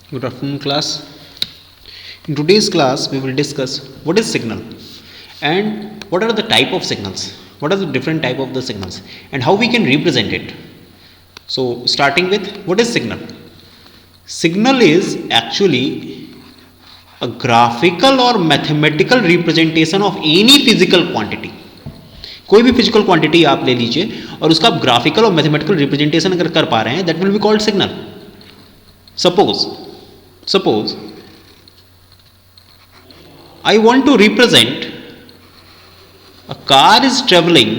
Good afternoon, class. In today's class, we will discuss what is signal and what are the type of signals, what are the different type of the signals, and how we can represent it. So, starting with what is signal? Signal is actually a graphical or mathematical representation of any physical quantity. कोई भी physical quantity आप ले लीजिए और उसका आप graphical और mathematical representation अगर कर पा रहे हैं, that will be called signal. Suppose I want to represent a car is traveling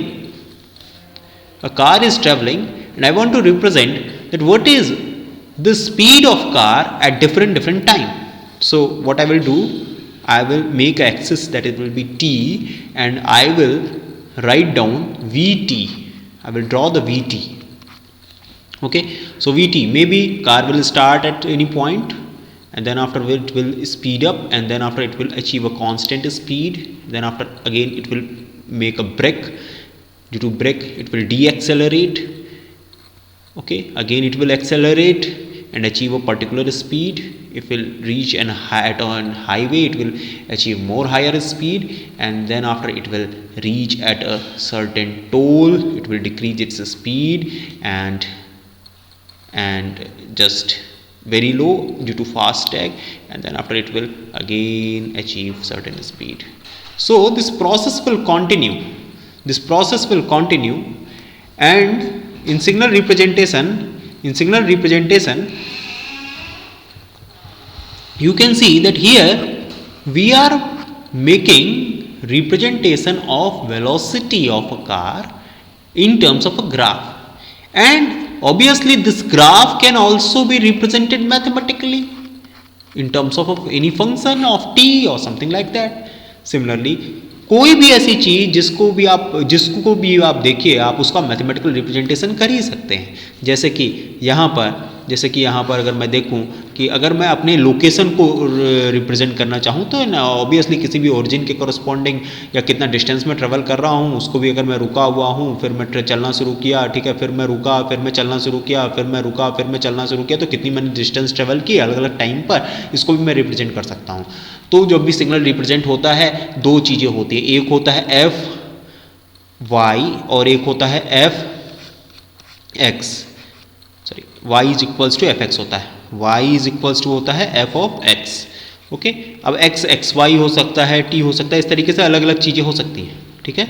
and I want to represent that what is the speed of car at different time. So what I will do, I will make an axis that it will be t and I will write down Vt. I will draw the Vt. Okay, so Vt, maybe car will start at any point and then after it will speed up and then after it will achieve a constant speed, then after again it will make a break. Due to break it will deaccelerate. Okay, again it will accelerate and achieve a particular speed. It will reach an highway, it will achieve more higher speed, and then after it will reach at a certain toll, it will decrease its speed and just very low due to fastag, and then after it will again achieve certain speed. So this process will continue. And in signal representation, you can see that here we are making representation of velocity of a car in terms of a graph, and obviously this graph can also be represented mathematically in terms of any function of t or something like that. Similarly, कोई भी ऐसी चीज़ जिसको भी आप देखिए, आप उसका mathematical representation कर ही सकते हैं. जैसे कि यहाँ पर अगर मैं देखूँ कि अगर मैं अपने लोकेशन को रिप्रेजेंट करना चाहूँ तो ऑब्वियसली किसी भी ओरिजिन के कॉरस्पॉन्डिंग या कितना डिस्टेंस में ट्रेवल कर रहा हूँ उसको भी, अगर मैं रुका हुआ हूँ फिर मैं चलना शुरू किया, ठीक है, फिर मैं रुका, फिर मैं चलना शुरू किया, फिर मैं रुका, फिर मैं चलना शुरू किया, तो कितनी मैंने डिस्टेंस ट्रेवल की अलग अलग टाइम पर, इसको भी मैं रिप्रेजेंट कर सकता हूँ. तो जब भी सिग्नल रिप्रेजेंट होता है दो चीज़ें होती है, एक होता है एफ वाई और एक होता है f x. Sorry, y is equals to f x होता है, y इज इक्वल्स टू होता है एफ ऑफ एक्स. ओके, अब x एक्स वाई हो सकता है, t हो सकता है, इस तरीके से अलग अलग चीज़ें हो सकती हैं. ठीक है,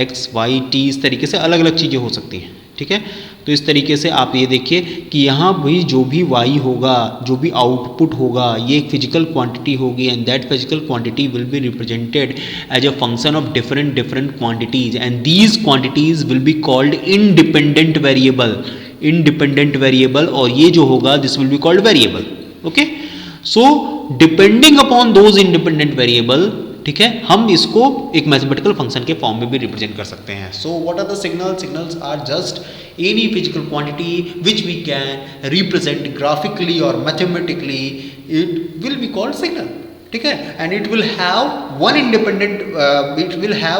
x y t इस तरीके से अलग अलग चीज़ें हो सकती हैं. ठीक है, तो इस तरीके से आप ये देखिए कि यहाँ भी जो भी y होगा, जो भी आउटपुट होगा, ये एक फिजिकल क्वांटिटी होगी and that physical quantity will be represented as a function of different quantities and these quantities will be called independent variable और ये जो होगा this will be called variable. Okay, so depending upon those independent variable, ठीक है, हम इसको एक mathematical function के फॉर्म में भी रिप्रेजेंट कर सकते हैं. So what are the signals are just any physical quantity which we can represent graphically और mathematically, it will be called signal. ठीक है, and it will have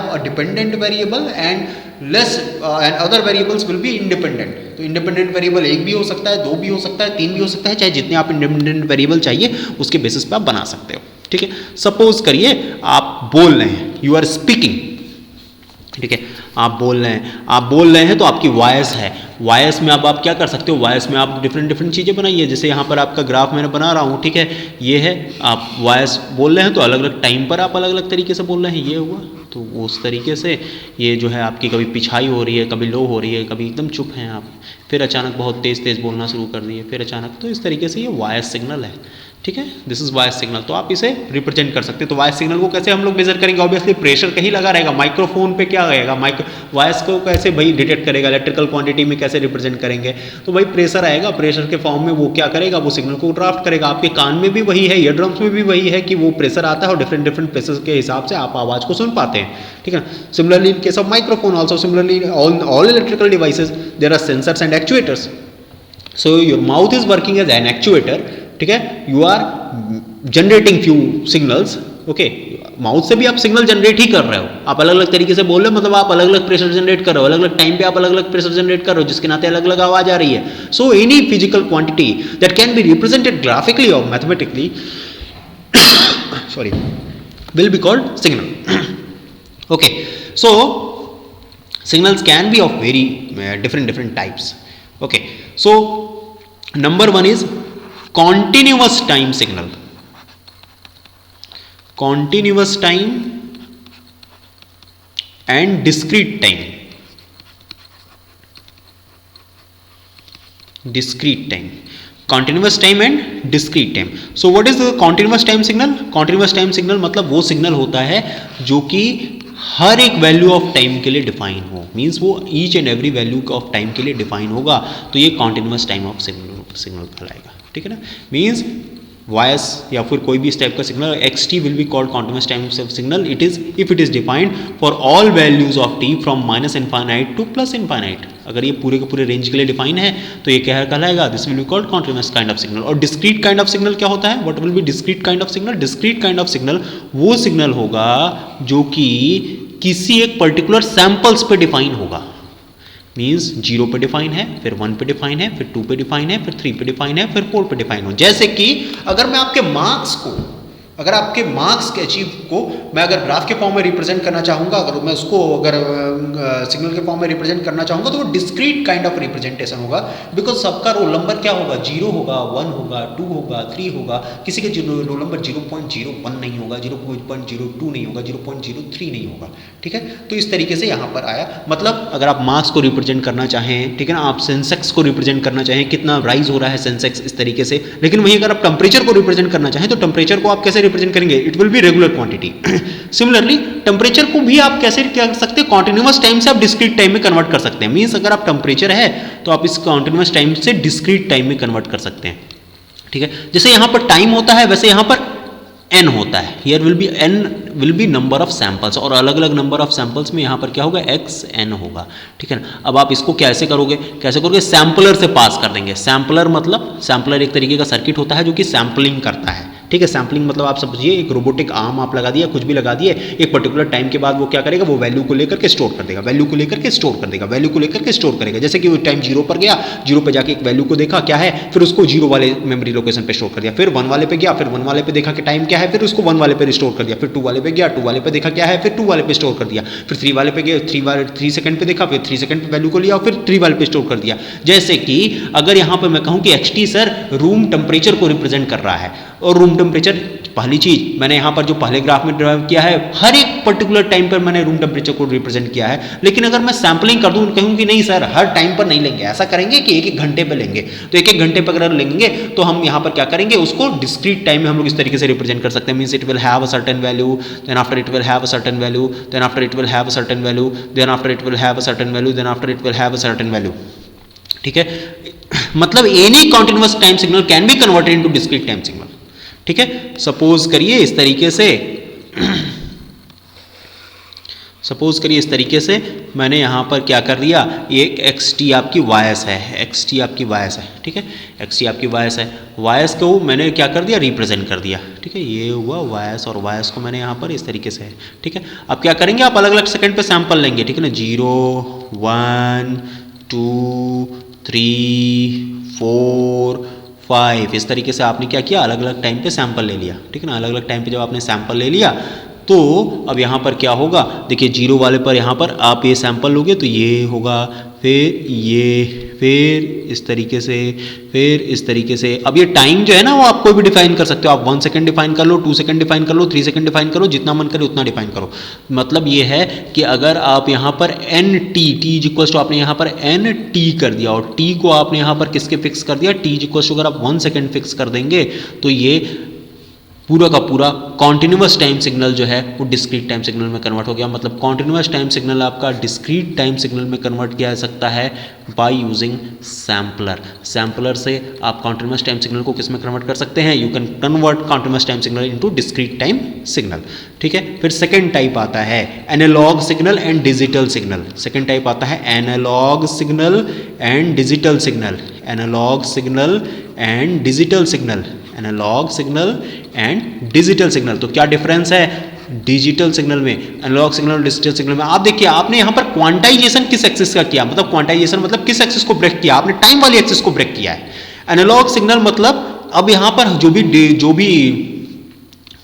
a dependent variable and less and other variables will be independent. तो independent variable एक भी हो सकता है, दो भी हो सकता है, तीन भी हो सकता है, चाहे जितने आप इंडिपेंडेंट वेरिएबल चाहिए उसके बेसिस पे आप बना सकते हो. ठीक है, सपोज करिए आप बोल रहे हैं, यू आर स्पीकिंग. ठीक है, आप बोल रहे हैं तो आपकी वॉइस है. वॉइस में अब आप क्या कर सकते हो, वॉइस में आप डिफरेंट चीज़ें बनाइए. जैसे यहाँ पर आपका ग्राफ मैंने बना रहा हूँ, ठीक है, ये है, आप वॉइस बोल रहे हैं तो अलग अलग टाइम पर आप अलग अलग तरीके से बोल रहे हैं. ये हुआ, तो उस तरीके से ये जो है आपकी कभी पिछाई हो रही है, कभी लो हो रही है, कभी एकदम चुप हैं आप, फिर अचानक बहुत तेज़ बोलना शुरू कर दिए, फिर अचानक, तो इस तरीके से ये वॉइस सिग्नल है. ठीक है, दिस इज वॉइस सिग्नल. तो आप इसे रिप्रेजेंट कर सकते हैं. तो वॉइस सिग्नल को कैसे हम लोग मेजर करेंगे, ऑब्वियसली प्रेशर कहीं लगा रहेगा, माइक्रोफोन पे क्या रहेगा, वॉइस को कैसे भाई डिटेक्ट करेगा, इलेक्ट्रिकल क्वांटिटी में कैसे रिप्रेजेंट करेंगे, तो भाई प्रेशर आएगा, प्रेशर के फॉर्म में वो क्या करेगा, वो सिग्नल को ड्राफ्ट करेगा. आपके कान में भी वही है, ईयर ड्रम्स में भी वही है कि वो प्रेशर आता है और डिफरेंट प्रेशर के हिसाब से आप आवाज़ को सुन पाते हैं. ठीक है, similarly in case of microphone also, similarly all electrical devices there are sensors and actuators. So your mouth is working as an actuator. ठीक है, you are generating few signals. Okay, mouth से भी आप सिग्नल जनरेट ही कर रहे हो, आप अलग अलग तरीके से बोल रहे हो, मतलब आप अलग अलग प्रेशर जनरेट कर रहे हो, अलग अलग टाइम पे आप अलग अलग प्रेशर जनरेट कर रहे हो, जिसके नाते अलग अलग आवाज आ रही है. So any physical quantity that can be represented graphically और mathematically sorry will be called signal. Okay, so signals can be of very different types. Okay, so number one is continuous time signal. Continuous time and discrete time. Discrete time. Continuous time and discrete time. So what is the continuous time signal? Continuous time signal मतलब वो signal होता है जो कि हर एक value of time के लिए define हो, मीन्स वो each and every value of time के लिए डिफाइन होगा, तो ये कॉन्टिन्यूस टाइम ऑफ सिग्नल कहलाएगा. ठीक है ना, मीन्स वायस या फिर कोई भी इस टाइप का signal x T will be called continuous time signal. It is if it is defined for all values of T from minus infinite two plus infinite. अगर ये पूरे के पूरे रेंज के लिए डिफाइन है तो ये क्या कहलाएगा, this will be called continuous kind of signal. और डिस्क्रीट काइंड ऑफ सिग्नल क्या होता है, what will be discrete kind of signal? Discrete kind of signal वो सिग्नल होगा जो कि किसी एक पर्टिकुलर सैंपल्स पे डिफाइन होगा, मीन्स 0 पे डिफाइन है, फिर 1 पे डिफाइन है, फिर 2 पे डिफाइन है, फिर 3 पे डिफाइन है, फिर 4 पे डिफाइन हो. जैसे कि अगर मैं आपके मार्क्स को, अगर आपके मार्क्स के अचीव को मैं अगर ग्राफ के फॉर्म में रिप्रेजेंट करना चाहूँगा, अगर मैं उसको अगर सिग्नल के फॉर्म में रिप्रेजेंट करना चाहूँगा तो वो डिस्क्रीट काइंड ऑफ रिप्रेजेंटेशन होगा, बिकॉज सबका रोल नंबर क्या होगा, 0 होगा, 1 होगा, 2 होगा, 3 होगा, किसी के रोल नंबर 0.01 नहीं होगा, 0.02 नहीं होगा, 0.03 नहीं होगा. ठीक है, तो इस तरीके से यहाँ पर आया. मतलब अगर आप मार्क्स को रिप्रेजेंट करना चाहें, ठीक है ना, आप सेंसेक्स को रिप्रेजेंट करना चाहें, कितना राइज हो रहा है सेंसेक्स, इस तरीके से. लेकिन वहीं अगर आप टेम्परेचर को रिप्रेजेंट करना चाहें तो टेम्परेचर को आप कैसे रिप्रेजेंट करेंगे, it will be regular quantity. Similarly temperature को भी आप कैसे कर सकते हैं, कॉन्टिन्यूस टाइम से आप डिस्क्रीट टाइम में कन्वर्ट कर सकते हैं. मींस अगर आप टेम्परेचर है तो आप इस कॉन्टिन्यूस टाइम से डिस्क्रीट टाइम में कन्वर्ट कर सकते हैं. ठीक है, जैसे यहां पर टाइम होता है वैसे यहां पर n होता है. Here will be n will be number of samples, और अलग अलग नंबर ऑफ सैंपल्स में यहाँ पर क्या होगा, xn होगा. ठीक है ना, अब आप इसको कैसे करोगे, सैम्पलर से पास कर देंगे. सैम्पलर मतलब सैम्पलर एक तरीके का सर्किट होता है जो कि सैम्पलिंग करता है. ठीक है, सैम्पलिंग मतलब आप समझिए एक रोबोटिक आर्म आप लगा दिया, कुछ भी लगा दिए, एक पर्टिकुलर टाइम के बाद वो क्या करेगा, वो वैल्यू को लेकर के स्टोर कर देगा, वैल्यू को लेकर के स्टोर कर देगा, वैल्यू को लेकर के स्टोर करेगा. जैसे कि वो टाइम 0 पर गया, 0 पे जाके एक वैल्यू को देखा क्या है, फिर उसको 0 वाले मेमोरी लोकेशन पे स्टोर कर दिया, फिर 1 वाले पे गया, फिर 1 वाले पे देखा कि टाइम क्या है, फिर उसको 1 वाले पे रिस्टोर कर दिया, फिर 2 वाले पे गया, 2 वाले पे देखा क्या है, फिर 2 वाले पे स्टोर कर दिया, फिर 3 वाले पे गया, 3 सेकंड पे देखा, फिर 3 सेकंड पे वैल्यू को लिया और फिर 3 वाले पे स्टोर कर दिया. जैसे कि अगर यहाँ पर मैं कहूँ कि xt सर रूम टेम्परेचर को रिप्रेजेंट कर रहा है, और रूम टेम्परेचर पहली चीज मैंने यहाँ पर जो पहले ग्राफ में ड्राइव किया है, हर एक पर्टिकुलर टाइम पर मैंने रूम टेम्परेचर को रिप्रेजेंट किया है. लेकिन अगर मैं सैम्पलिंग कर दूं, कहूँ कि नहीं सर हर टाइम पर नहीं लेंगे, ऐसा करेंगे कि एक एक घंटे पे लेंगे, तो एक एक घंटे पर अगर लेंगे तो हम यहाँ पर क्या करेंगे, उसको डिस्क्रीट टाइम में हम लोग इस तरीके से रिप्रेजेंट कर सकते हैं. Means it will have a certain value, then after it will have a certain value, then after it will have a certain value, then after it will have a certain value, then after it will have a certain value. ठीक है, मतलब any continuous time signal can be converted into discrete time signal. ठीक है, suppose करिए इस तरीके से मैंने यहाँ पर क्या कर दिया, एक xt आपकी वायस है, xt आपकी वायस है. ठीक है, xt आपकी वायस है, वायस को मैंने क्या कर दिया, रिप्रेजेंट कर दिया. ठीक है, ये हुआ वायस, और वायस को मैंने यहाँ पर इस तरीके से है. ठीक है, अब क्या करेंगे, आप अलग अलग सेकंड पे सैंपल लेंगे. ठीक है ना, 0 1 2 3 4 5, इस तरीके से आपने क्या किया, अलग अलग टाइम पे सैंपल ले लिया. ठीक है ना, अलग अलग टाइम पे जब आपने सैंपल ले लिया तो अब यहाँ पर क्या होगा, देखिए 0 वाले पर यहाँ पर आप ये सैंपल लोगे तो ये होगा, फिर ये, फिर इस तरीके से, फिर इस तरीके से. अब ये टाइम जो है ना वो आप कोई भी डिफाइन कर सकते हो, आप 1 सेकंड डिफाइन कर लो, 2 सेकंड डिफाइन कर लो, 3 सेकंड डिफाइन करो, जितना मन करे उतना डिफाइन करो. मतलब ये है कि अगर आप यहाँ पर n t is equal to, आपने यहाँ पर एन टी कर दिया और टी को आपने यहाँ पर किसके फिक्स कर दिया, टी इज इक्वल टू अगर आप 1 सेकंड फिक्स कर देंगे तो ये पूरा का पूरा कॉन्टिन्यूस टाइम सिग्नल जो है वो डिस्क्रीट टाइम सिग्नल में कन्वर्ट हो गया. मतलब कॉन्टिन्यूस टाइम सिग्नल आपका डिस्क्रीट टाइम सिग्नल में कन्वर्ट किया जा सकता है बाय यूजिंग सैम्पलर. सैम्पलर से आप कॉन्टिन्यूस टाइम सिग्नल को किस में कन्वर्ट कर सकते हैं, you can convert continuous time signal into discrete time signal. ठीक है, फिर सेकेंड टाइप आता है analog signal and digital signal. Second type आता है analog signal and digital signal. Analog signal and digital signal, analog signal and digital signal. तो क्या difference है, डिजिटल सिग्नल में, एनालॉग सिग्नल और डिजिटल सिग्नल में। आप देखिए आपने यहां पर क्वांटाइजेशन किस एक्सिस का किया, मतलब क्वांटाइजेशन मतलब किस एक्सिस को ब्रेक किया, आपने टाइम वाली एक्सिस को ब्रेक किया है। एनालॉग सिग्नल मतलब अब यहां पर जो भी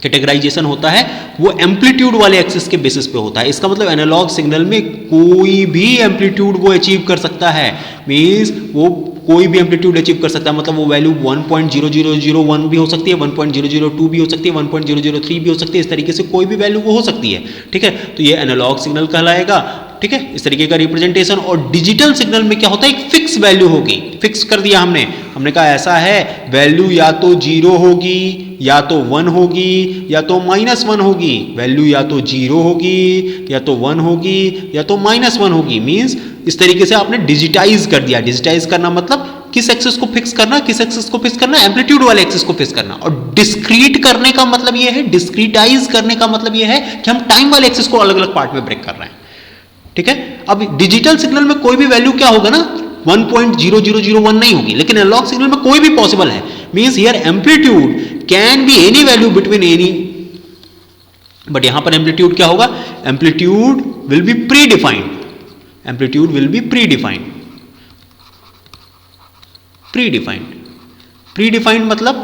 कैटेगराइजेशन होता है वो एम्पलीट्यूड वाले एक्सिस के बेसिस पे होता है। इसका मतलब एनालॉग सिग्नल में कोई भी एम्पलीट्यूड वो अचीव कर सकता है, मींस वो कोई भी एम्पलीट्यूड अचीव कर सकता है, मतलब वो वैल्यू 1.0001 भी हो सकती है, 1.002 भी हो सकती है, 1.003 भी हो सकती है, इस तरीके से कोई भी वैल्यू वो हो सकती है, ठीक है। तो ये एनालॉग सिग्नल कहलाएगा, ठीक है, इस तरीके का रिप्रेजेंटेशन। और डिजिटल सिग्नल में क्या होता है, एक फिक्स वैल्यू होगी, फिक्स कर दिया हमने कहा ऐसा है वैल्यू या तो 0 होगी या तो 1 होगी या तो -1 होगी, वैल्यू या तो 0 होगी या तो 1 होगी या तो -1 होगी, मींस इस तरीके से आपने डिजिटाइज कर दिया। डिजिटाइज करना मतलब किस एक्सिस को फिक्स करना, किस एक्सिस को फिक्स करना, एम्पलीट्यूड वाले एक्सिस को फिक्स करना। और डिस्क्रीट करने का मतलब यह है, डिस्क्रीटाइज करने का मतलब यह है कि हम टाइम वाले एक्सिस को अलग अलग पार्ट में ब्रेक कर रहे हैं, ठीक है। अब डिजिटल सिग्नल में कोई भी वैल्यू क्या होगा ना, 1.0001 नहीं होगी, लेकिन एनालॉग सिग्नल में कोई भी पॉसिबल है, means here amplitude can be any value between any, but यहां पर एम्पलीट्यूड क्या होगा, amplitude will be pre defined, amplitude will be pre defined, pre defined मतलब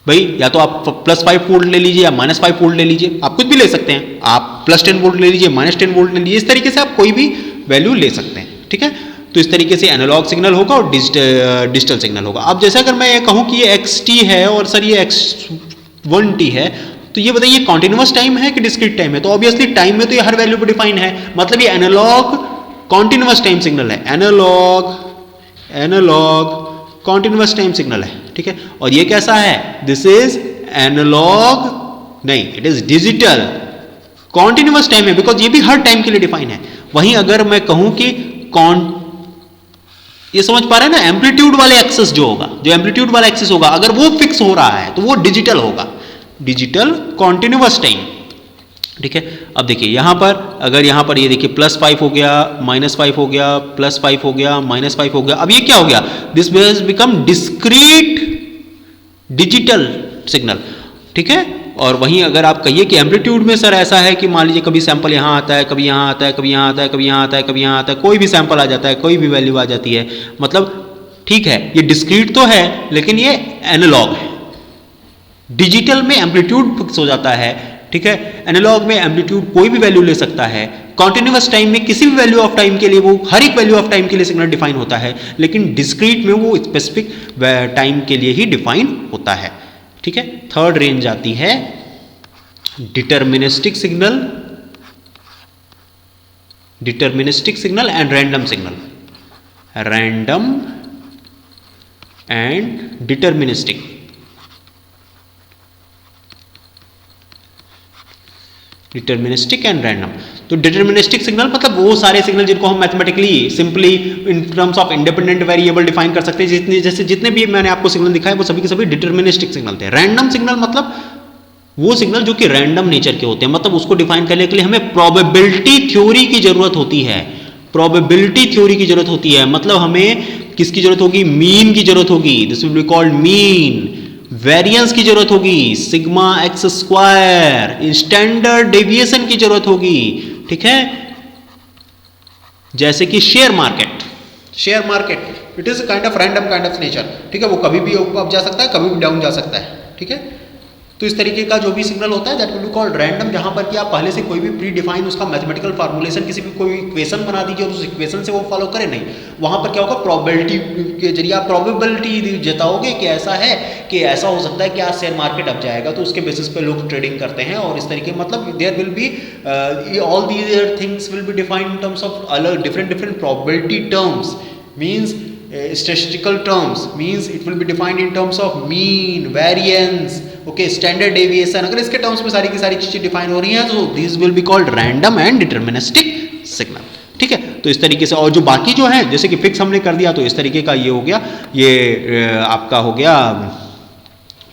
भाई या तो आप +5 वोल्ट ले लीजिए या -5 वोल्ट ले लीजिए, आप कुछ भी ले सकते हैं, आप +10 वोल्ट ले लीजिए, -10 वोल्ट ले लीजिए, इस तरीके से आप कोई भी वैल्यू ले सकते हैं, ठीक है। तो इस तरीके से एनालॉग सिग्नल होगा और डिजिटल सिग्नल होगा। अब जैसे अगर मैं ये कहूं कि ये xt है और सर ये x1t है, तो ये बताइए कॉन्टिन्यूअस टाइम है कि डिस्क्रीट टाइम है, तो ऑब्वियसली टाइम में तो ये हर वैल्यू पर डिफाइन है, मतलब ये एनालॉग कॉन्टिन्यूअस टाइम सिग्नल है, एनालॉग कॉन्टिन्यूअस टाइम सिग्नल है, ठीक है। और ये कैसा है, दिस इज एनालॉग नहीं, it is digital continuous time है, बिकॉज ये भी हर टाइम के लिए डिफाइन है। वहीं अगर मैं कहूं कि ये समझ पा रहे हैं ना, एम्पलीट्यूड वाले एक्सिस जो होगा, जो एम्पलीट्यूड वाला एक्सिस होगा, अगर वो फिक्स हो रहा है तो वो डिजिटल होगा, डिजिटल कॉन्टिन्यूअस टाइम, ठीक है। अब देखिए यहां पर अगर यहां पर ये देखिए +5 हो गया, -5 हो गया, +5 हो गया, -5 हो गया, अब ये क्या हो गया, this has become discrete digital signal, ठीक है। और वहीं अगर आप कहिए कि एम्पलीट्यूड में सर ऐसा है कि मान लीजिए कभी सैंपल यहां आता है, कभी यहां आता है, कभी यहां आता है, कभी यहां आता है, कभी यहां आता है, कोई भी सैंपल आ जाता है, कोई भी वैल्यू आ जाती है, मतलब ठीक है ये डिस्क्रीट तो है लेकिन ये एनालॉग है। डिजिटल में एम्पलीट्यूड फिक्स हो जाता है, ठीक है, एनालॉग में एम्पलीट्यूड कोई भी वैल्यू ले सकता है, कॉन्टिन्यूअस टाइम में किसी भी वैल्यू ऑफ टाइम के लिए वो हर एक वैल्यू ऑफ टाइम के लिए सिग्नल डिफाइन होता है, लेकिन डिस्क्रीट में वो स्पेसिफिक टाइम के लिए ही डिफाइन होता है, ठीक है। थर्ड रेंज आती है deterministic signal and random signal, random and deterministic. Deterministic and random, तो डिटर्मिनिस्टिक सिग्नल मतलब वो सारे सिग्नल जिनको हम mathematically simply in terms of independent variable define कर सकते हैं, जितने भी मैंने आपको सिग्नल दिखाए वो सभी के सभी डिटर्मिनिस्टिक सिग्नल थे। रैंडम सिग्नल मतलब वो सिग्नल जो कि रैंडम नेचर के होते हैं, मतलब उसको डिफाइन करने के लिए हमें प्रोबेबिलिटी थ्योरी की जरूरत होती है, प्रोबेबिलिटी थ्योरी की जरूरत होती है, मतलब हमें किसकी जरूरत होगी, मीन की जरूरत होगी, this will be called mean. Variance की जरूरत होगी, sigma x square, standard deviation की जरूरत होगी, ठीक है। जैसे कि share market it is kind of random kind of nature, ठीक है, वो कभी भी अप जा सकता है, कभी भी डाउन जा सकता है, ठीक है। तो इस तरीके का जो भी सिग्नल होता है that will be called random, जहां पर कि आप पहले से कोई भी प्री डिफाइन उसका मैथमेटिकल फार्मूलेशन किसी भी कोई इक्वेशन बना दीजिए और उस इक्वेशन से वो फॉलो करे नहीं, वहां पर क्या होगा, प्रोबेबिलिटी के जरिए आप प्रोबेबिलिटी जताओगे कि ऐसा है कि ऐसा हो सकता है कि आज शेयर मार्केट अप जाएगा, तो उसके बेसिस पे लोग ट्रेडिंग करते हैं, और इस तरीके मतलब there will be all these things will be defined in terms of अलग different probability terms, means statistical terms, means it will be defined in terms of mean, variance, okay, standard deviation। अगर इसके terms में सारी की सारी चीजें define हो रही हैं तो these will be called random and deterministic signal, ठीक है। तो इस तरीके से, और जो बाकी जो है जैसे कि फिक्स हमने कर दिया, तो इस तरीके का ये हो गया, ये आपका हो गया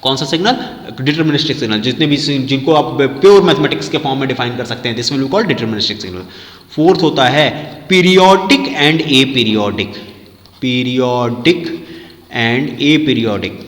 कौन सा सिग्नल, डिटर्मिनिस्टिक सिग्नल, जितने भी जिनको आप प्योर मैथमेटिक्स के फॉर्म में डिफाइन कर सकते हैं, this will be called deterministic signal. Fourth होता है periodic and aperiodic, periodic and aperiodic.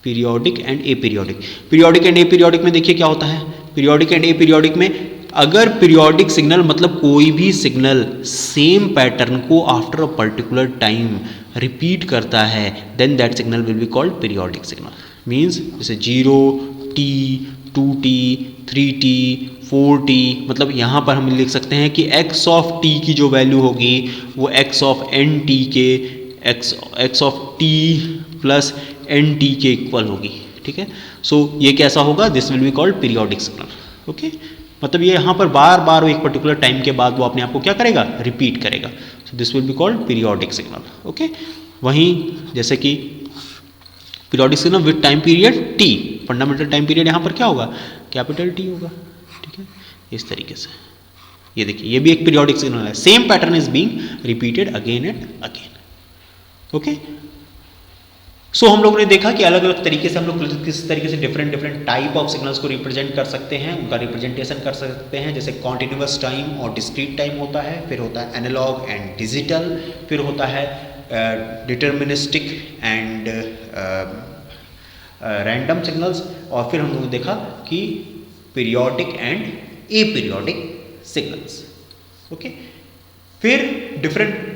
Periodic and A periodic. Periodic and A periodic में देखिए क्या होता है, पीरियोडिक एंड ए पीरियोडिक में अगर पीरियोडिक सिग्नल मतलब कोई भी सिग्नल सेम पैटर्न को after a particular time repeat करता है, then that signal will be called periodic signal. Means जैसे 0, t, 2t, 3t, 4t, मतलब यहाँ पर हम लिख सकते हैं कि x ऑफ t की जो वैल्यू होगी वो x ऑफ nt के x of t plus nt के इक्वल होगी। ठीक है, सो ये कैसा होगा, this will be called periodic signal. Okay, मतलब ये यहाँ पर बार बार एक पर्टिकुलर टाइम के बाद वो अपने आप को क्या करेगा, रिपीट करेगा। So this will be called periodic signal. Okay, वहीं जैसे कि periodic signal with time period t, fundamental time period यहाँ पर क्या होगा, कैपिटल T होगा। ठीक है, इस तरीके से ये देखिए, ये भी एक पीरियोडिक सिग्नल है, same pattern is being repeated again and again. Okay, so हम लोगों ने देखा कि अलग अलग तरीके से हम लोग किस तरीके से डिफरेंट टाइप ऑफ सिग्नल्स को रिप्रेजेंट कर सकते हैं, उनका रिप्रेजेंटेशन कर सकते हैं। जैसे कॉन्टिन्यूअस टाइम और डिस्क्रीट टाइम होता है, फिर होता है एनालॉग एंड डिजिटल, फिर होता है डिटर्मिनिस्टिक एंड रैंडम सिग्नल्स, और फिर हम लोगों ने देखा कि periodic and A periodic signals. Okay, फिर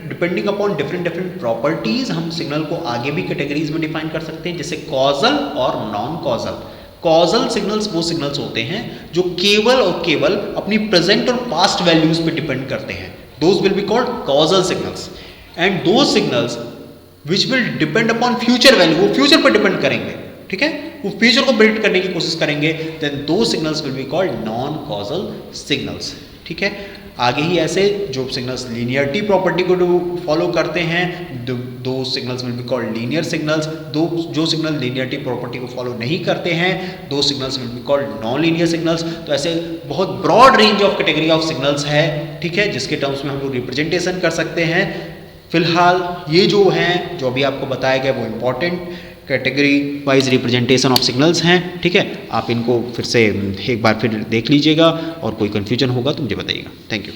डिपेंडिंग अपॉन डिफरेंट प्रॉपर्टीज हम सिग्नल को आगे भी कैटेगरीज में डिफाइन कर सकते हैं, जैसे कॉजल और नॉन कॉजल। कॉजल सिग्नल्स वो सिग्नल्स होते हैं जो केवल और केवल अपनी प्रेजेंट और पास्ट वैल्यूज पे डिपेंड करते हैं, those will be called causal signals. And those signals which will depend upon future value, वो फ्यूचर पर डिपेंड करेंगे। ठीक है, वो फ्यूचर को प्रेडिक्ट करने की कोशिश करेंगे, then those signals will be called non causal signals. ठीक है, आगे ही ऐसे जो सिग्नल्स लीनियरिटी प्रॉपर्टी को फॉलो करते हैं, those signals will be called linear signals. Those जो सिग्नल लीनियरिटी प्रॉपर्टी को फॉलो नहीं करते हैं, those signals will be called non linear signals. तो ऐसे बहुत broad range of category of signals है, ठीक है, जिसके टर्म्स में हम लोग रिप्रेजेंटेशन कर सकते हैं। फिलहाल ये जो हैं, जो अभी आपको बताया गया, वो important category wise representation of signals हैं। ठीक है, आप इनको फिर से एक बार फिर देख लीजिएगा, और कोई कन्फ्यूजन होगा तो मुझे बताइएगा। Thank you.